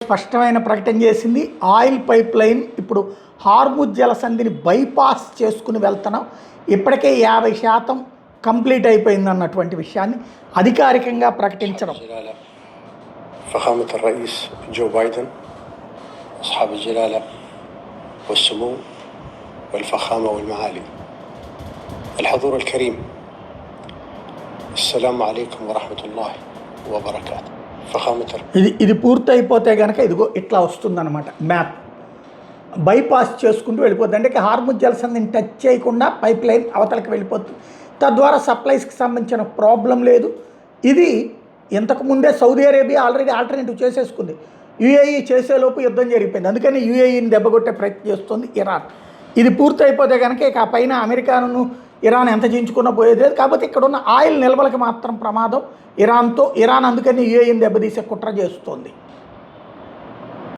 స్పష్టమైన ప్రకటన చేసింది. ఆయిల్ పైప్ లైన్ ఇప్పుడు హార్ముజ్ జలసంధిని బైపాస్ చేసుకుని వెళ్తున్నాం, ఇప్పటికే 50% కంప్లీట్ అయిపోయింది అన్నటువంటి విషయాన్ని అధికారికంగా ప్రకటించడం. فخامة الرئيس جو بايدن، أصحاب الجلالة والسمو والفخامة والمعالي، الحضور الكريم، السلام عليكم ورحمة الله وبركاته. فخامة ఇది పూర్తి అయిపోతే కనుక ఇదిగో ఇట్లా వస్తుందన్నమాట మ్యాప్. బైపాస్ చేసుకుంటూ వెళ్ళిపోతుంది, అంటే హార్ముజ్ జలసంధిని టచ్ చేయకుండా పైప్ లైన్ అవతలకి వెళ్ళిపోతుంది. తద్వారా సప్లైస్కి సంబంధించిన ప్రాబ్లం లేదు. ఇది ఇంతకుముందే సౌదీ అరేబియా ఆల్రెడీ ఆల్టర్నేటివ్ చేసేసుకుంది. యూఏఈ చేసేలోపు యుద్ధం జరిగిపోయింది, అందుకని యూఏఈని దెబ్బకొట్టే ప్రయత్నం చేస్తుంది ఇరాన్. ఇది పూర్తి అయిపోతే కనుక ఇక ఆ పైన అమెరికాను ఇరాన్ ఎంత చించుకున్నా పోయేది లేదు. కాకపోతే ఇక్కడ ఉన్న ఆయిల్ నిల్వలకు మాత్రం ప్రమాదం ఇరాన్తో. ఇరాన్ అందుకని యూఏఈని దెబ్బతీసే కుట్ర చేస్తుంది.